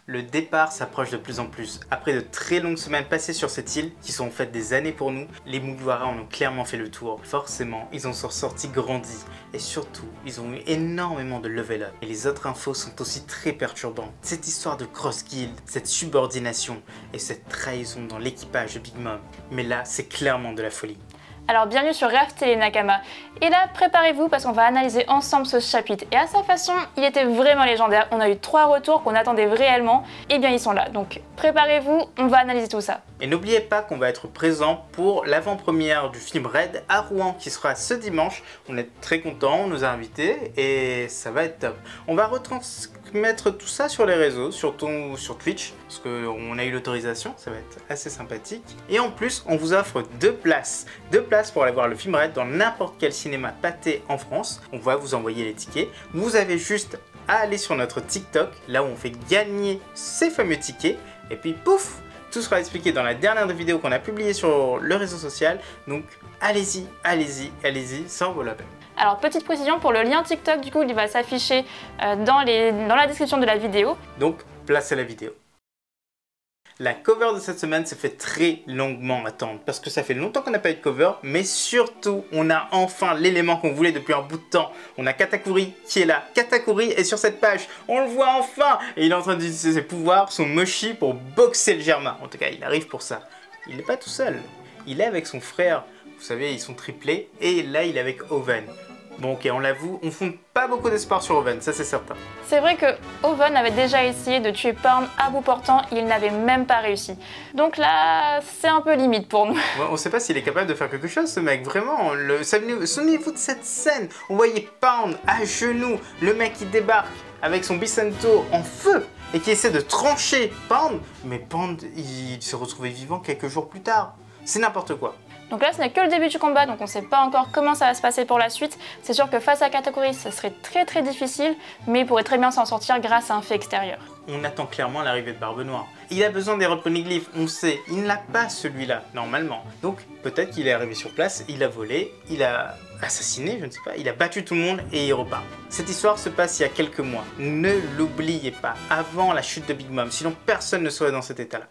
Le départ s'approche de plus en plus. Après de très longues semaines passées sur cette île, qui sont en fait des années pour nous, les Mugiwara en ont clairement fait le tour. Forcément, ils en sont sortis grandis. Et surtout, ils ont eu énormément de level up. Et les autres infos sont aussi très perturbantes. Cette histoire de cross guild, cette subordination et cette trahison dans l'équipage de Big Mom. Mais là, c'est clairement de la folie. Alors bienvenue sur Raftel et Nakama. Et là, préparez-vous parce qu'on va analyser ensemble ce chapitre. Et à sa façon, il était vraiment légendaire. On a eu 3 retours qu'on attendait réellement. Et bien ils sont là. Donc préparez-vous, on va analyser tout ça. Et n'oubliez pas qu'on va être présent pour l'avant-première du film Red à Rouen qui sera ce dimanche. On est très contents, on nous a invités et ça va être top. On va retransmettre tout ça sur les réseaux, surtout sur Twitch, parce qu'on a eu l'autorisation, ça va être assez sympathique. Et en plus, on vous offre 2 places. 2 places pour aller voir le film Red dans n'importe quel cinéma pâté en France. On va vous envoyer les tickets. Vous avez juste à aller sur notre TikTok, là où on fait gagner ces fameux tickets. Et puis pouf! Tout sera expliqué dans la dernière vidéo qu'on a publiée sur le réseau social. Donc allez-y, allez-y, allez-y, ça en vaut la peine. Alors petite précision pour le lien TikTok, du coup il va s'afficher dans la description de la vidéo. Donc place à la vidéo. La cover de cette semaine s'est fait très longuement attendre parce que ça fait longtemps qu'on n'a pas eu de cover, mais surtout on a enfin l'élément qu'on voulait depuis un bout de temps. On a Katakuri qui est là. Katakuri est sur cette page, on le voit enfin et il est en train d'utiliser ses pouvoirs, son mochi pour boxer le Germain. En tout cas il arrive pour ça. Il n'est pas tout seul, il est avec son frère, vous savez ils sont triplés et là il est avec Oven. Bon ok, on l'avoue, on fonde pas beaucoup d'espoir sur Oven, ça c'est certain. C'est vrai que Oven avait déjà essayé de tuer Porn à bout portant, il n'avait même pas réussi. Donc là, c'est un peu limite pour nous. Ouais, on sait pas s'il est capable de faire quelque chose ce mec, vraiment. Souvenez-vous de cette scène, on voyait Pound à genoux, le mec qui débarque avec son Bisento en feu et qui essaie de trancher Pound, mais Pound il se retrouvait vivant quelques jours plus tard. C'est n'importe quoi. Donc là, ce n'est que le début du combat, donc on ne sait pas encore comment ça va se passer pour la suite. C'est sûr que face à Katakuri, ça serait très difficile, mais il pourrait très bien s'en sortir grâce à un fait extérieur. On attend clairement l'arrivée de Barbe Noire. Il a besoin des poneglyphes, on sait, il ne l'a pas celui-là, normalement. Donc peut-être qu'il est arrivé sur place, il a volé, il a assassiné, je ne sais pas, il a battu tout le monde et il repart. Cette histoire se passe il y a quelques mois, ne l'oubliez pas, avant la chute de Big Mom, sinon personne ne serait dans cet état-là.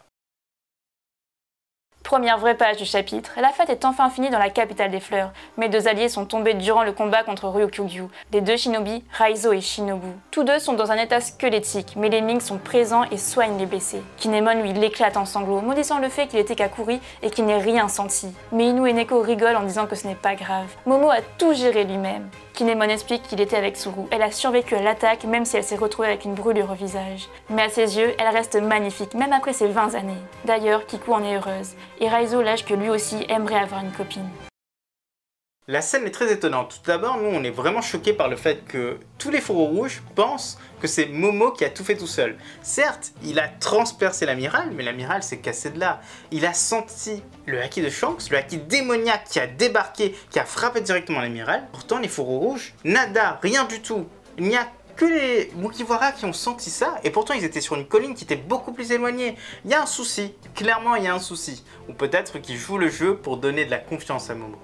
Première vraie page du chapitre, la fête est enfin finie dans la capitale des fleurs. Mes 2 alliés sont tombés durant le combat contre Ryukyugyu. Les 2 shinobi, Raizo et Shinobu. Tous 2 sont dans un état squelettique, mais les Ming sont présents et soignent les blessés. Kinemon lui l'éclate en sanglots, maudissant le fait qu'il était Kakuri et qu'il n'ait rien senti. Mais Inu et Neko rigolent en disant que ce n'est pas grave. Momo a tout géré lui-même. Kinemon explique qu'il était avec Tsuru. Elle a survécu à l'attaque même si elle s'est retrouvée avec une brûlure au visage. Mais à ses yeux, elle reste magnifique même après ses 20 années. D'ailleurs, Kiku en est heureuse. Et Raizo lâche que lui aussi aimerait avoir une copine. La scène est très étonnante. Tout d'abord, nous on est vraiment choqués par le fait que tous les fourreaux rouges pensent que c'est Momo qui a tout fait tout seul. Certes, il a transpercé l'amiral, mais l'amiral s'est cassé de là. Il a senti le haki de Shanks, le haki démoniaque qui a débarqué, qui a frappé directement l'amiral. Pourtant, les fourreaux rouges, nada, rien du tout. Il n'y a que les Mugiwara qui ont senti ça, et pourtant ils étaient sur une colline qui était beaucoup plus éloignée. Il y a un souci, clairement il y a un souci. Ou peut-être qu'ils jouent le jeu pour donner de la confiance à Momo.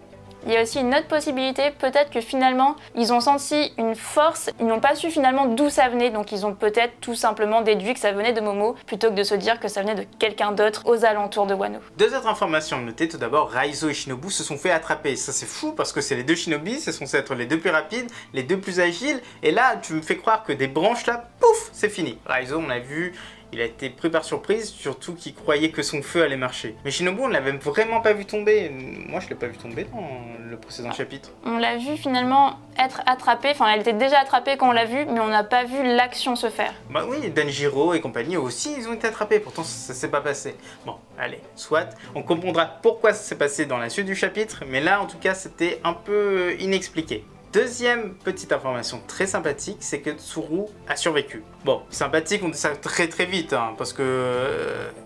Il y a aussi une autre possibilité, peut-être que finalement ils ont senti une force, ils n'ont pas su finalement d'où ça venait, donc ils ont peut-être tout simplement déduit que ça venait de Momo, plutôt que de se dire que ça venait de quelqu'un d'autre aux alentours de Wano. 2 autres informations à noter, tout d'abord Raizo et Shinobu se sont fait attraper, ça c'est fou parce que c'est les 2 shinobi, c'est censé être les 2 plus rapides, les 2 plus agiles, et là tu me fais croire que des branches là, pouf, c'est fini. Raizo on l'a vu, il a été pris par surprise, surtout qu'il croyait que son feu allait marcher. Mais Shinobu, on l'avait vraiment pas vu tomber. Moi, je l'ai pas vu tomber dans le précédent chapitre. On l'a vu finalement être attrapée, enfin elle était déjà attrapée quand on l'a vue, mais on n'a pas vu l'action se faire. Bah oui, Denjiro et compagnie aussi, ils ont été attrapés, pourtant ça s'est pas passé. Bon, allez, soit, on comprendra pourquoi ça s'est passé dans la suite du chapitre, mais là, en tout cas, c'était un peu inexpliqué. Deuxième petite information très sympathique, c'est que Tsuru a survécu. Bon, sympathique, on dit ça très vite, hein, parce que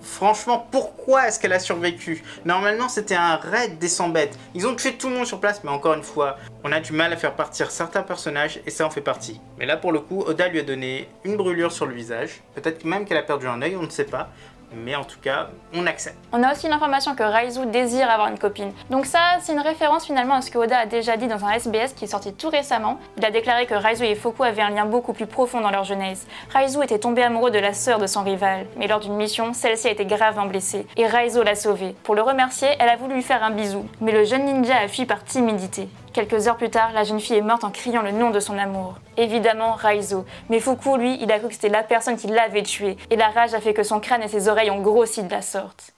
franchement, pourquoi est-ce qu'elle a survécu? Normalement, c'était un raid des 100 bêtes. Ils ont tué tout le monde sur place, mais encore une fois, on a du mal à faire partir certains personnages, et ça en fait partie. Mais là, pour le coup, Oda lui a donné une brûlure sur le visage. Peut-être même qu'elle a perdu un œil, on ne sait pas. mais en tout cas, on accepte. On a aussi l'information que Raizu désire avoir une copine. Donc ça, c'est une référence finalement à ce que Oda a déjà dit dans un SBS qui est sorti tout récemment. Il a déclaré que Raizu et Fuku avaient un lien beaucoup plus profond dans leur jeunesse. Raizu était tombé amoureux de la sœur de son rival, mais lors d'une mission, celle-ci a été gravement blessée, et Raizu l'a sauvée. Pour le remercier, elle a voulu lui faire un bisou, mais le jeune ninja a fui par timidité. Quelques heures plus tard, la jeune fille est morte en criant le nom de son amour. Évidemment, Raizu. Mais Fuku, lui, il a cru que c'était la personne qui l'avait tué, et la rage a fait que son crâne et ses oreilles ont grossi de la sorte.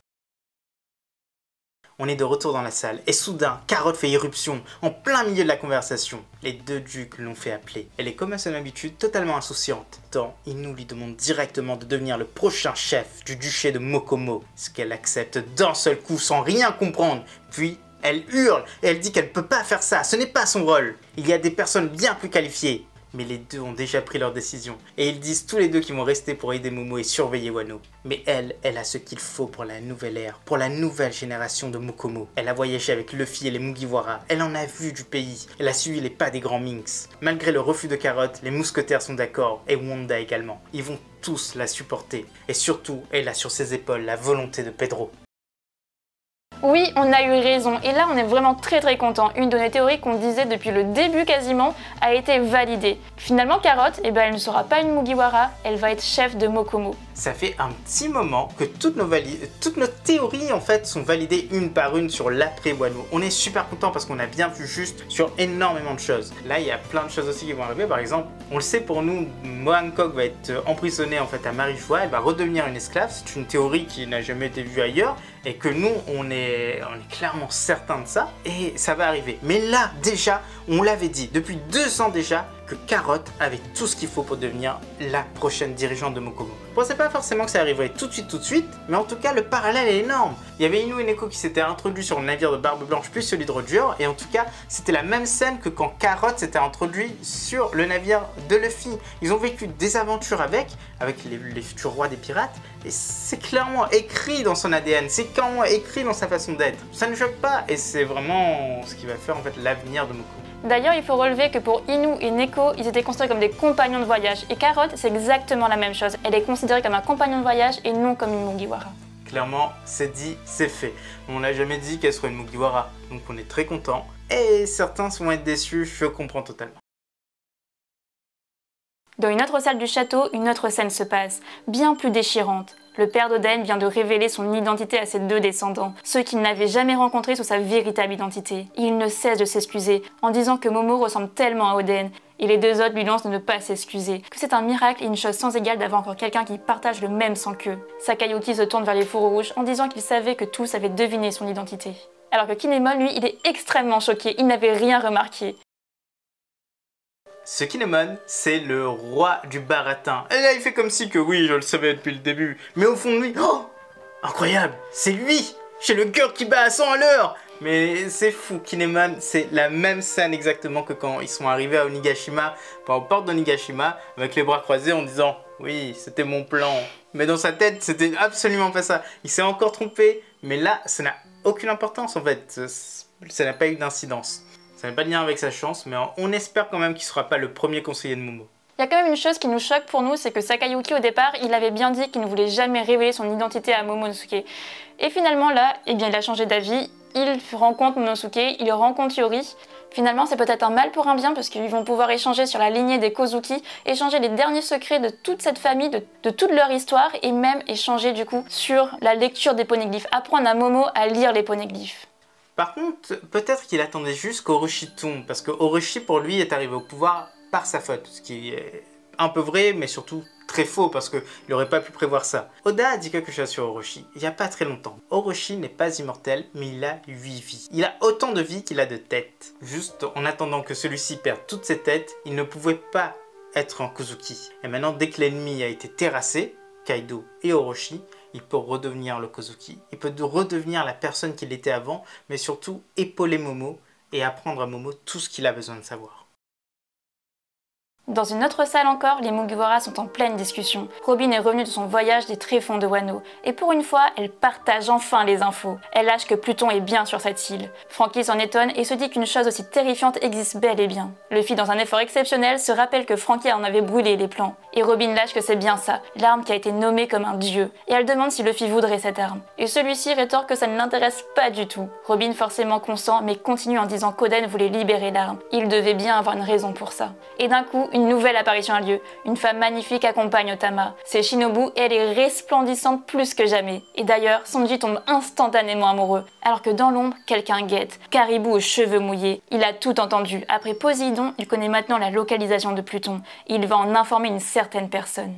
On est de retour dans la salle, et soudain, Carotte fait irruption, en plein milieu de la conversation. Les deux ducs l'ont fait appeler. Elle est comme à son habitude totalement insouciante. Tant, Inu lui demande directement de devenir le prochain chef du duché de Mokomo, ce qu'elle accepte d'un seul coup sans rien comprendre. Puis, elle hurle et elle dit qu'elle ne peut pas faire ça, ce n'est pas son rôle. Il y a des personnes bien plus qualifiées. Mais les deux ont déjà pris leur décision. Et ils disent tous les deux qu'ils vont rester pour aider Momo et surveiller Wano. Mais elle a ce qu'il faut pour la nouvelle ère, pour la nouvelle génération de Mokomo. Elle a voyagé avec Luffy et les Mugiwara. Elle en a vu du pays. Elle a suivi les pas des grands Minks. Malgré le refus de Carotte, les mousquetaires sont d'accord. Et Wanda également. Ils vont tous la supporter. Et surtout, elle a sur ses épaules la volonté de Pedro. Oui, on a eu raison, et là on est vraiment très content. Une de nos théories qu'on disait depuis le début quasiment a été validée. Finalement Carotte, elle ne sera pas une Mugiwara, elle va être chef de Mokomo. Ça fait un petit moment que toutes nos théories en fait sont validées une par une sur l'après Wano. On est super content parce qu'on a bien vu juste sur énormément de choses. Là il y a plein de choses aussi qui vont arriver. Par exemple, on le sait pour nous, Moa Hancock va être emprisonnée en fait à Marijoa, elle va redevenir une esclave. C'est une théorie qui n'a jamais été vue ailleurs et que nous on est clairement certain de ça et ça va arriver. Mais là déjà, on l'avait dit depuis 2 ans déjà que Carotte avait tout ce qu'il faut pour devenir la prochaine dirigeante de Mokomo. Je pensais pas forcément que ça arriverait tout de suite, mais en tout cas le parallèle est énorme. Il y avait Inu et Neko qui s'étaient introduits sur le navire de Barbe Blanche puis celui de Roger, et en tout cas c'était la même scène que quand Carotte s'était introduit sur le navire de Luffy. Ils ont vécu des aventures avec les futurs rois des pirates, et c'est clairement écrit dans son ADN, c'est clairement écrit dans sa façon d'être. Ça ne choque pas, et c'est vraiment ce qui va faire en fait l'avenir de Mokomo. D'ailleurs, il faut relever que pour Inu et Neko, ils étaient considérés comme des compagnons de voyage. Et Carotte, c'est exactement la même chose. Elle est considérée comme un compagnon de voyage et non comme une Mugiwara. Clairement, c'est dit, c'est fait. On n'a jamais dit qu'elle serait une Mugiwara, donc on est très content. Et certains vont être déçus, je comprends totalement. Dans une autre salle du château, une autre scène se passe, bien plus déchirante. Le père d'Oden vient de révéler son identité à ses 2 descendants, ceux qu'il n'avait jamais rencontrés sous sa véritable identité. Il ne cesse de s'excuser, en disant que Momo ressemble tellement à Oden, et les 2 autres lui lancent de ne pas s'excuser, que c'est un miracle et une chose sans égale d'avoir encore quelqu'un qui partage le même sang qu'eux. Sakayuki se tourne vers les fourreaux rouges en disant qu'il savait que tous avaient deviné son identité. Alors que Kinemon, lui, il est extrêmement choqué, il n'avait rien remarqué. Ce Kinemon, c'est le roi du baratin. Et là, il fait comme si que oui, je le savais depuis le début. Mais au fond de lui, oh, incroyable, c'est lui. J'ai le cœur qui bat à 100 à l'heure. Mais c'est fou, Kinemon, c'est la même scène exactement que quand ils sont arrivés à Onigashima, enfin aux portes d'Onigashima, avec les bras croisés en disant « Oui, c'était mon plan ». Mais dans sa tête, c'était absolument pas ça. Il s'est encore trompé, mais là, ça n'a aucune importance en fait. Ça n'a pas eu d'incidence. Ça n'a pas de lien avec sa chance, mais on espère quand même qu'il ne sera pas le premier conseiller de Momo. Il y a quand même une chose qui nous choque pour nous, c'est que Sakayuki au départ, il avait bien dit qu'il ne voulait jamais révéler son identité à Momonosuke. Et finalement là, il a changé d'avis, il rencontre Momonosuke, il rencontre Yori. Finalement c'est peut-être un mal pour un bien parce qu'ils vont pouvoir échanger sur la lignée des Kozuki, échanger les derniers secrets de toute cette famille, de toute leur histoire, et même échanger du coup sur la lecture des poneglyphes, apprendre à Momo à lire les poneglyphes. Par contre, peut-être qu'il attendait juste qu'Orochi tombe, parce que Orochi pour lui est arrivé au pouvoir par sa faute, ce qui est un peu vrai, mais surtout très faux, parce qu'il n'aurait pas pu prévoir ça. Oda a dit quelque chose sur Orochi, il n'y a pas très longtemps. Orochi n'est pas immortel, mais il a 8 vies. Il a autant de vies qu'il a de têtes. Juste en attendant que celui-ci perde toutes ses têtes, il ne pouvait pas être un Kozuki. Et maintenant, dès que l'ennemi a été terrassé, Kaido et Orochi, il peut redevenir le Kozuki. Il peut redevenir la personne qu'il était avant, mais surtout épauler Momo et apprendre à Momo tout ce qu'il a besoin de savoir. Dans une autre salle encore, les Mugiwara sont en pleine discussion. Robin est revenue de son voyage des tréfonds de Wano, et pour une fois, elle partage enfin les infos. Elle lâche que Pluton est bien sur cette île. Franky s'en étonne et se dit qu'une chose aussi terrifiante existe bel et bien. Luffy, dans un effort exceptionnel, se rappelle que Franky en avait brûlé les plans. Et Robin lâche que c'est bien ça, l'arme qui a été nommée comme un dieu. Et elle demande si Luffy voudrait cette arme. Et celui-ci rétorque que ça ne l'intéresse pas du tout. Robin forcément consent, mais continue en disant qu'Oden voulait libérer l'arme. Il devait bien avoir une raison pour ça. Et d'un coup, une nouvelle apparition a lieu. Une femme magnifique accompagne Otama. C'est Shinobu et elle est resplendissante plus que jamais. Et d'ailleurs, Sanji tombe instantanément amoureux. Alors que dans l'ombre, quelqu'un guette. Caribou aux cheveux mouillés. Il a tout entendu. Après Poséidon, il connaît maintenant la localisation de Pluton. Il va en informer une certaine personne.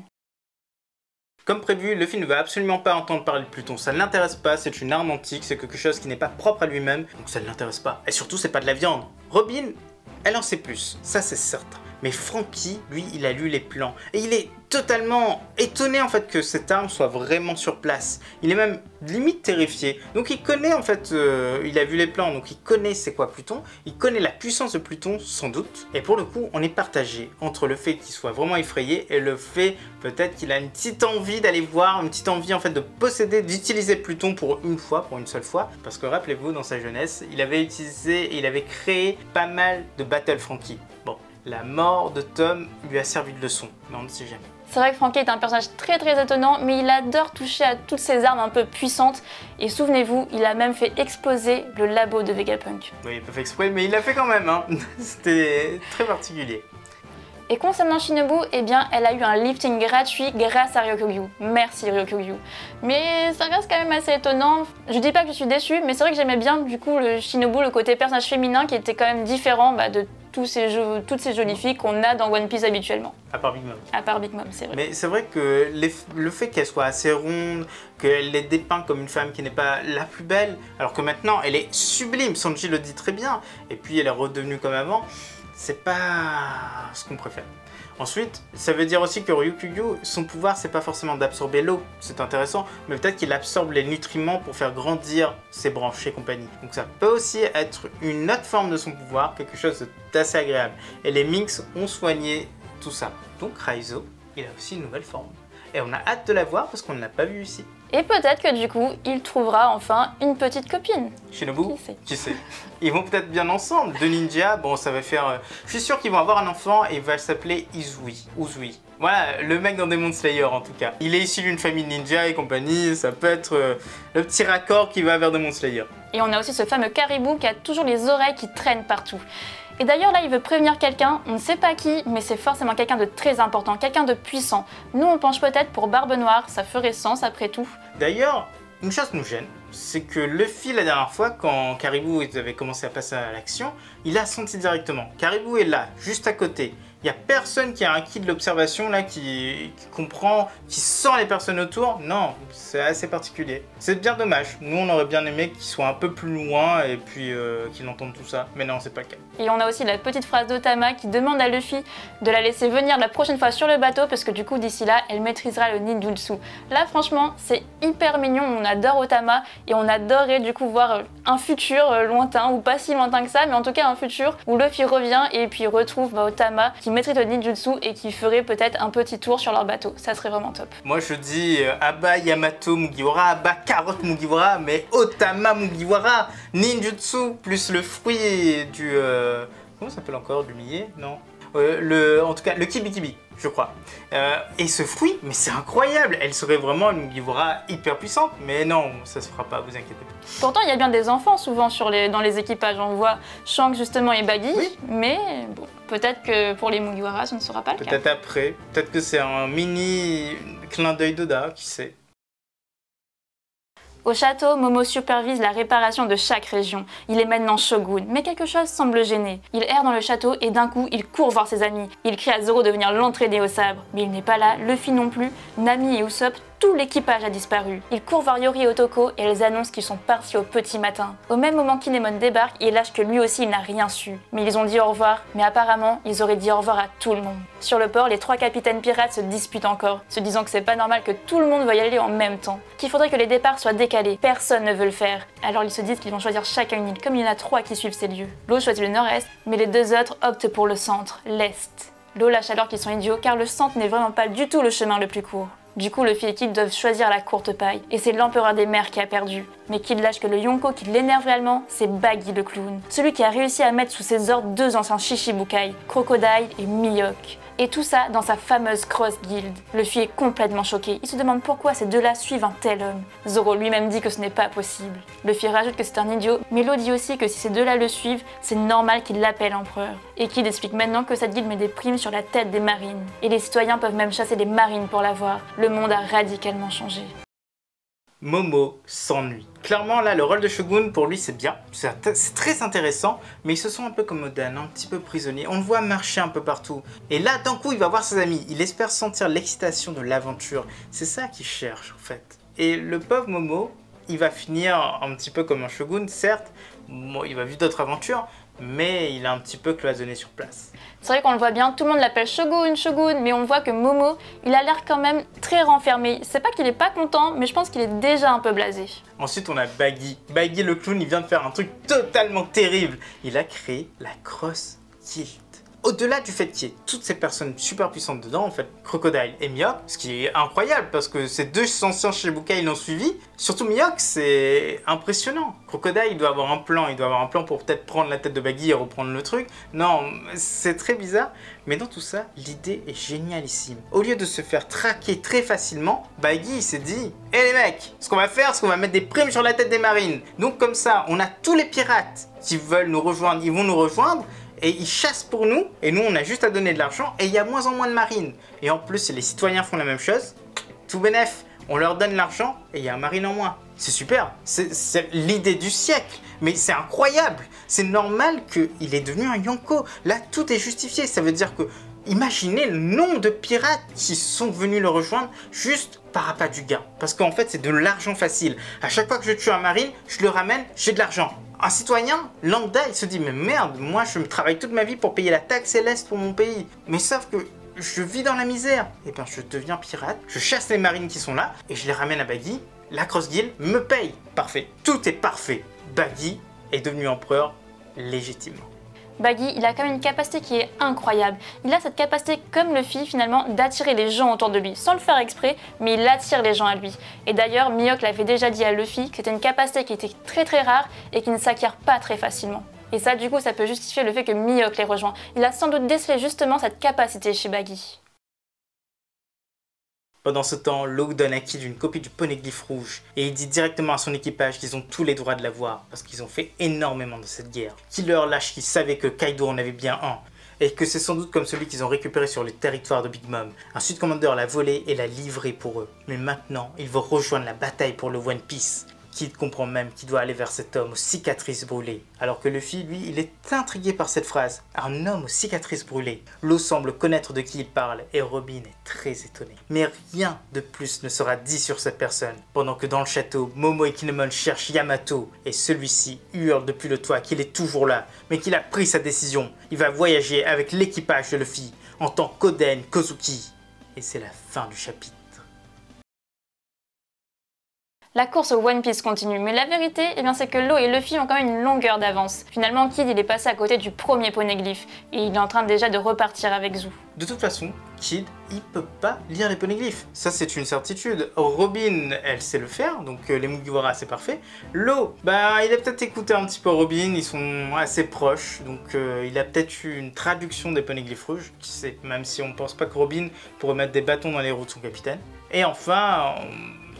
Comme prévu, Luffy ne veut absolument pas entendre parler de Pluton, ça ne l'intéresse pas, c'est une arme antique, c'est quelque chose qui n'est pas propre à lui-même, donc ça ne l'intéresse pas. Et surtout, c'est pas de la viande. Robin, elle en sait plus, ça c'est certain. Mais Franky, lui, il a lu les plans. Et il est totalement étonné en fait que cette arme soit vraiment sur place. Il est même limite terrifié. Donc il connaît en fait, il a vu les plans, donc il connaît c'est quoi Pluton. Il connaît la puissance de Pluton sans doute. Et pour le coup, on est partagé entre le fait qu'il soit vraiment effrayé et le fait peut-être qu'il a une petite envie d'aller voir, une petite envie en fait de posséder, d'utiliser Pluton pour une seule fois. Parce que rappelez-vous, dans sa jeunesse, il avait utilisé et il avait créé pas mal de Battle Franky. Bon. La mort de Tom lui a servi de leçon, mais on ne sait jamais. C'est vrai que Franky est un personnage très étonnant, mais il adore toucher à toutes ces armes un peu puissantes. Et souvenez-vous, il a même fait exploser le labo de Vegapunk. Oui, il peut faire exprès, mais il l'a fait quand même, hein. C'était très particulier. Et concernant Shinobu, eh bien, elle a eu un lifting gratuit grâce à Ryokugyu. Merci Ryokugyu. Mais ça reste quand même assez étonnant. Je dis pas que je suis déçue, mais c'est vrai que j'aimais bien du coup le Shinobu, le côté personnage féminin qui était quand même différent de toutes ces jolies filles qu'on a dans One Piece habituellement. À part Big Mom. À part Big Mom, c'est vrai. Mais c'est vrai que le fait qu'elle soit assez ronde, qu'elle est dépeinte comme une femme qui n'est pas la plus belle, alors que maintenant elle est sublime, Sanji le dit très bien, et puis elle est redevenue comme avant, c'est pas ce qu'on préfère. Ensuite, ça veut dire aussi que Ryukugyu, son pouvoir, c'est pas forcément d'absorber l'eau, c'est intéressant, mais peut-être qu'il absorbe les nutriments pour faire grandir ses branches et compagnie. Donc ça peut aussi être une autre forme de son pouvoir, quelque chose d'assez agréable. Et les Minks ont soigné tout ça. Donc Raizo, il a aussi une nouvelle forme. Et on a hâte de la voir parce qu'on ne l'a pas vue ici. Et peut-être que du coup, il trouvera enfin une petite copine. Shinobu, qui sait. Ils vont peut-être bien ensemble. Deux ninjas, bon ça va faire... Je suis sûr qu'ils vont avoir un enfant et il va s'appeler Uzui. Voilà, le mec dans Demon Slayer en tout cas. Il est issu d'une famille ninja et compagnie, ça peut être le petit raccord qui va vers Demon Slayer. Et on a aussi ce fameux Caribou qui a toujours les oreilles qui traînent partout. Et d'ailleurs là il veut prévenir quelqu'un, on ne sait pas qui, mais c'est forcément quelqu'un de très important, quelqu'un de puissant. Nous on penche peut-être pour Barbe Noire, ça ferait sens après tout. D'ailleurs, une chose nous gêne, c'est que Luffy la dernière fois, quand Caribou avait commencé à passer à l'action, il a senti directement. Caribou est là, juste à côté. Il n'y a personne qui a acquis de l'observation là, qui comprend, qui sent les personnes autour. Non, c'est assez particulier. C'est bien dommage. Nous, on aurait bien aimé qu'il soit un peu plus loin et puis qu'il entende tout ça. Mais non, c'est pas le cas. Et on a aussi la petite phrase d'Otama qui demande à Luffy de la laisser venir la prochaine fois sur le bateau parce que du coup, d'ici là, elle maîtrisera le ninjutsu. Là, franchement, c'est hyper mignon. On adore Otama et on adorerait du coup voir un futur lointain ou pas si lointain que ça, mais en tout cas un futur où Luffy revient et puis retrouve Otama qui maîtrise le ninjutsu et qui ferait peut-être un petit tour sur leur bateau. Ça serait vraiment top. Moi je dis Aba Yamato Mugiwara, Aba Carotte Mugiwara, mais Otama Mugiwara, ninjutsu plus le fruit du... comment ça s'appelle encore? Du millet? Non. En tout cas, le kibi-kibi, je crois. Et ce fruit, mais c'est incroyable. Elle serait vraiment une Mugiwara hyper puissante. Mais non, ça se fera pas, vous inquiétez pas. Pourtant, il y a bien des enfants souvent dans les équipages. On voit Shanks justement et Baggy. Oui. Mais bon, peut-être que pour les Mugiwara, ce ne sera pas le cas. Peut-être après. Peut-être que c'est un mini clin d'œil d'Oda, qui sait. Au château, Momo supervise la réparation de chaque région. Il est maintenant shogun, mais quelque chose semble gêner. Il erre dans le château et d'un coup, il court voir ses amis. Il crie à Zoro de venir l'entraîner au sabre. Mais il n'est pas là, Luffy non plus, Nami et Usopp, tout l'équipage a disparu. Ils courent voir Yori et Otoko et elles annoncent qu'ils sont partis au petit matin. Au même moment qu'Inemon débarque, il lâche que lui aussi il n'a rien su. Mais ils ont dit au revoir, mais apparemment, ils auraient dit au revoir à tout le monde. Sur le port, les trois capitaines pirates se disputent encore, se disant que c'est pas normal que tout le monde veuille y aller en même temps, qu'il faudrait que les départs soient décalés. Personne ne veut le faire. Alors ils se disent qu'ils vont choisir chacun une île, comme il y en a trois qui suivent ces lieux. L'eau choisit le nord-est, mais les deux autres optent pour le centre, l'est. L'eau lâche alors qu'ils sont idiots car le centre n'est vraiment pas du tout le chemin le plus court. Du coup, Luffy et Kid doivent choisir la courte paille, et c'est l'empereur des mers qui a perdu. Mais Kid lâche que le Yonko qui l'énerve réellement, c'est Baggy le clown. Celui qui a réussi à mettre sous ses ordres 2 anciens Shichibukai, Crocodile et Mihawk. Et tout ça dans sa fameuse Cross Guild. Luffy est complètement choqué, il se demande pourquoi ces deux-là suivent un tel homme. Zoro lui-même dit que ce n'est pas possible. Luffy rajoute que c'est un idiot, mais Law dit aussi que si ces deux-là le suivent, c'est normal qu'il l'appelle empereur. Et Kid explique maintenant que cette guilde met des primes sur la tête des marines. Et les citoyens peuvent même chasser les marines pour l'avoir. Le monde a radicalement changé. Momo s'ennuie. Clairement là le rôle de Shogun pour lui c'est bien, c'est très intéressant, mais il se sent un peu comme Oden, un petit peu prisonnier, on le voit marcher un peu partout. Et là d'un coup il va voir ses amis, il espère sentir l'excitation de l'aventure, c'est ça qu'il cherche en fait. Et le pauvre Momo, il va finir un petit peu comme un Shogun, certes, bon, il va vivre d'autres aventures, mais il a un petit peu cloisonné sur place. C'est vrai qu'on le voit bien, tout le monde l'appelle Shogun, Shogun, mais on voit que Momo, il a l'air quand même très renfermé. C'est pas qu'il est pas content, mais je pense qu'il est déjà un peu blasé. Ensuite on a Baggy. Baggy le clown, il vient de faire un truc totalement terrible. Il a créé la Cross Guild. Au-delà du fait qu'il y ait toutes ces personnes super puissantes dedans, en fait, Crocodile et Mihawk, ce qui est incroyable parce que ces deux anciens Shichibukai l'ont suivi. Surtout Mihawk, c'est impressionnant. Crocodile, il doit avoir un plan pour peut-être prendre la tête de Baggy et reprendre le truc. Non, c'est très bizarre, mais dans tout ça, l'idée est génialissime. Au lieu de se faire traquer très facilement, Baggy s'est dit « Hé les mecs, ce qu'on va faire, c'est qu'on va mettre des primes sur la tête des marines. Donc comme ça, on a tous les pirates qui veulent nous rejoindre, ils vont nous rejoindre. » Et ils chassent pour nous, et nous on a juste à donner de l'argent, et il y a moins en moins de marines. Et en plus, si les citoyens font la même chose, tout bénef, on leur donne l'argent, et il y a un marine en moins. C'est super, c'est l'idée du siècle, mais c'est incroyable. C'est normal qu'il est devenu un Yonko. Là, tout est justifié, ça veut dire que, imaginez le nombre de pirates qui sont venus le rejoindre juste par appât du gain. Parce qu'en fait, c'est de l'argent facile. À chaque fois que je tue un marine, je le ramène, j'ai de l'argent. Un citoyen lambda, il se dit mais merde, moi je me travaille toute ma vie pour payer la taxe céleste pour mon pays. Mais sauf que je vis dans la misère. Et bien je deviens pirate, je chasse les marines qui sont là et je les ramène à Baggy. La Cross Guild me paye. Parfait, tout est parfait. Baggy est devenu empereur légitimement. Baggy, il a quand même une capacité qui est incroyable. Il a cette capacité, comme Luffy finalement, d'attirer les gens autour de lui, sans le faire exprès, mais il attire les gens à lui. Et d'ailleurs, Mihawk l'avait déjà dit à Luffy que c'était une capacité qui était très rare et qui ne s'acquiert pas très facilement. Et ça, du coup, ça peut justifier le fait que Mihawk les rejoint. Il a sans doute décelé justement cette capacité chez Baggy. Pendant ce temps, Law donne à Kid une copie du poneglyphe rouge et il dit directement à son équipage qu'ils ont tous les droits de l'avoir parce qu'ils ont fait énormément de cette guerre. Qu'il leur lâche qu'ils savaient que Kaido en avait bien un et que c'est sans doute comme celui qu'ils ont récupéré sur le territoire de Big Mom. Un Sud-Commander l'a volé et l'a livré pour eux. Mais maintenant, il veut rejoindre la bataille pour le One Piece. Kid comprend même qu'il doit aller vers cet homme aux cicatrices brûlées. Alors que Luffy, lui, il est intrigué par cette phrase. Un homme aux cicatrices brûlées. Law semble connaître de qui il parle et Robin est très étonné. Mais rien de plus ne sera dit sur cette personne. Pendant que dans le château, Momo et Kinemon cherchent Yamato et celui-ci hurle depuis le toit qu'il est toujours là, mais qu'il a pris sa décision. Il va voyager avec l'équipage de Luffy en tant qu'Oden Kozuki. Et c'est la fin du chapitre. La course au One Piece continue, mais la vérité, c'est que Law et Luffy ont quand même une longueur d'avance. Finalement, Kid il est passé à côté du premier poneglyphe, et il est en train déjà de repartir avec Zou. De toute façon, Kid, il peut pas lire les poneglyphes. Ça, c'est une certitude. Robin, elle sait le faire, donc les Mugiwara, c'est parfait. Law, il a peut-être écouté un petit peu Robin, ils sont assez proches, donc il a peut-être eu une traduction des poneglyphes rouges, qui sait, même si on pense pas que Robin pourrait mettre des bâtons dans les roues de son capitaine. Et enfin...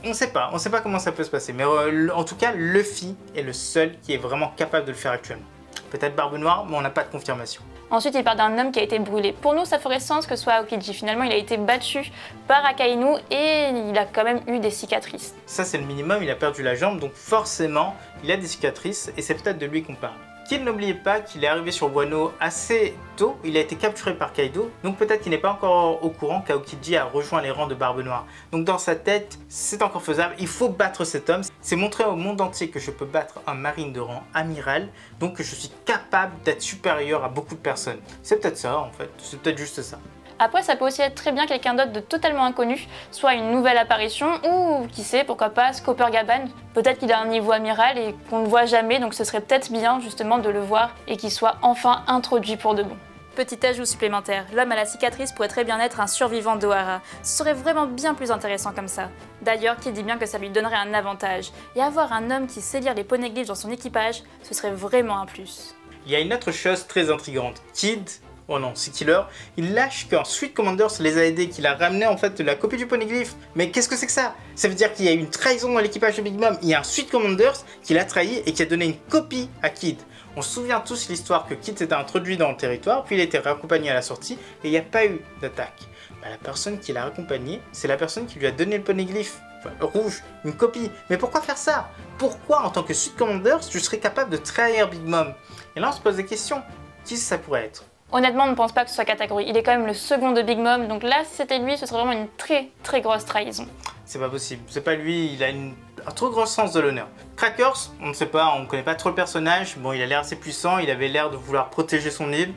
on sait pas comment ça peut se passer, mais en tout cas, Luffy est le seul qui est vraiment capable de le faire actuellement. Peut-être Barbe Noire, mais on n'a pas de confirmation. Ensuite, il parle d'un homme qui a été brûlé. Pour nous, ça ferait sens que ce soit Aokiji. Finalement, il a été battu par Akainu et il a quand même eu des cicatrices. Ça, c'est le minimum, il a perdu la jambe, donc forcément, il a des cicatrices et c'est peut-être de lui qu'on parle. Kid, n'oubliez pas qu'il est arrivé sur Wano assez tôt, il a été capturé par Kaido, donc peut-être qu'il n'est pas encore au courant qu'Aokiji a rejoint les rangs de Barbe Noire. Donc dans sa tête, c'est encore faisable, il faut battre cet homme. C'est montrer au monde entier que je peux battre un marine de rang amiral, donc que je suis capable d'être supérieur à beaucoup de personnes. C'est peut-être ça en fait, c'est peut-être juste ça. Après, ça peut aussi être très bien quelqu'un d'autre de totalement inconnu, soit une nouvelle apparition, ou qui sait, pourquoi pas, Scopper Gaban. Peut-être qu'il a un niveau amiral et qu'on ne voit jamais, donc ce serait peut-être bien justement de le voir et qu'il soit enfin introduit pour de bon. Petit ajout supplémentaire, l'homme à la cicatrice pourrait très bien être un survivant d'Ohara. Ce serait vraiment bien plus intéressant comme ça. D'ailleurs, qui dit bien que ça lui donnerait un avantage. Et avoir un homme qui sait lire les poneglyphes dans son équipage, ce serait vraiment un plus. Il y a une autre chose très intrigante. Kid, oh non, c'est Killer, il lâche qu'un Sweet Commanders les a aidés, qu'il a ramené en fait la copie du poneglyph. Mais qu'est-ce que c'est que ça? Ça veut dire qu'il y a eu une trahison dans l'équipage de Big Mom. Il y a un Sweet Commanders qui l'a trahi et qui a donné une copie à Kid. On se souvient tous l'histoire que Kid s'était introduit dans le territoire, puis il a été raccompagné à la sortie et il n'y a pas eu d'attaque. Bah, la personne qui l'a raccompagné, c'est la personne qui lui a donné le poneglyph. Rouge, une copie. Mais pourquoi faire ça? Pourquoi en tant que Sweet Commanders tu serais capable de trahir Big Mom? Et là on se pose des questions. Qui ça pourrait être? Honnêtement, on ne pense pas que ce soit Katakuri. Il est quand même le second de Big Mom, donc là, si c'était lui, ce serait vraiment une très grosse trahison. C'est pas possible. C'est pas lui, il a un trop grand sens de l'honneur. Crackers, on ne sait pas, on ne connaît pas trop le personnage. Bon, il a l'air assez puissant, il avait l'air de vouloir protéger son île.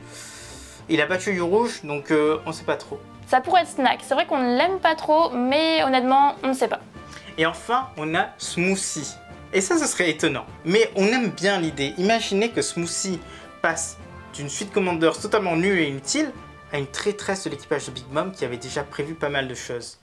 Il a battu You Rouge, donc on ne sait pas trop. Ça pourrait être Snack. C'est vrai qu'on ne l'aime pas trop, mais honnêtement, on ne sait pas. Et enfin, on a Smoothie. Et ça, ce serait étonnant. Mais on aime bien l'idée. Imaginez que Smoothie passe d'une Sweet Commanders totalement nulle et inutile à une traîtresse de l'équipage de Big Mom qui avait déjà prévu pas mal de choses.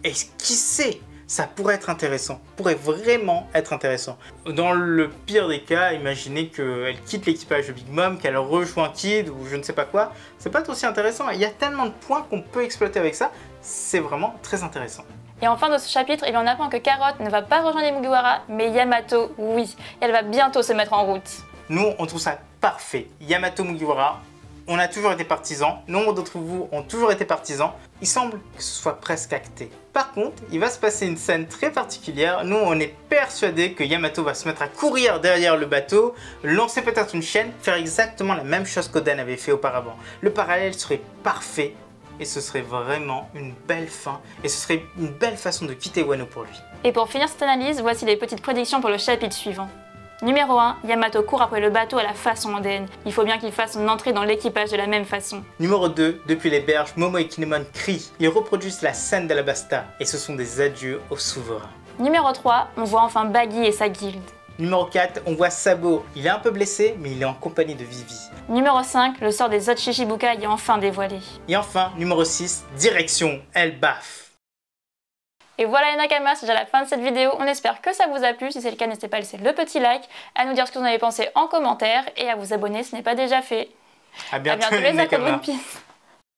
Et qui sait, ça pourrait être intéressant, pourrait vraiment être intéressant. Dans le pire des cas, imaginez qu'elle quitte l'équipage de Big Mom, qu'elle rejoint Kid ou je ne sais pas quoi, c'est pas aussi intéressant. Il y a tellement de points qu'on peut exploiter avec ça, c'est vraiment très intéressant. Et en fin de ce chapitre, on apprend que Carrot ne va pas rejoindre les Mugiwara, mais Yamato, oui. Elle va bientôt se mettre en route. Nous, on trouve ça parfait. Yamato Mugiwara, on a toujours été partisans. Nombre d'entre vous ont toujours été partisans. Il semble que ce soit presque acté. Par contre, il va se passer une scène très particulière. Nous, on est persuadés que Yamato va se mettre à courir derrière le bateau, lancer peut-être une chaîne, faire exactement la même chose qu'Oden avait fait auparavant. Le parallèle serait parfait et ce serait vraiment une belle fin. Et ce serait une belle façon de quitter Wano pour lui. Et pour finir cette analyse, voici les petites prédictions pour le chapitre suivant. Numéro 1, Yamato court après le bateau à la façon Oden. Il faut bien qu'il fasse son entrée dans l'équipage de la même façon. Numéro 2, depuis les berges, Momo et Kinemon crient. Ils reproduisent la scène d'Alabasta et ce sont des adieux au souverain. Numéro 3, on voit enfin Baggy et sa guilde. Numéro 4, on voit Sabo. Il est un peu blessé, mais il est en compagnie de Vivi. Numéro 5, le sort des autres Shichibukai est enfin dévoilé. Et enfin, numéro 6, direction Elbaf. Et voilà les Nakamas, c'est déjà la fin de cette vidéo. On espère que ça vous a plu. Si c'est le cas, n'hésitez pas à laisser le petit like, à nous dire ce que vous en avez pensé en commentaire et à vous abonner si ce n'est pas déjà fait. À bientôt les Nakamas. One Piece.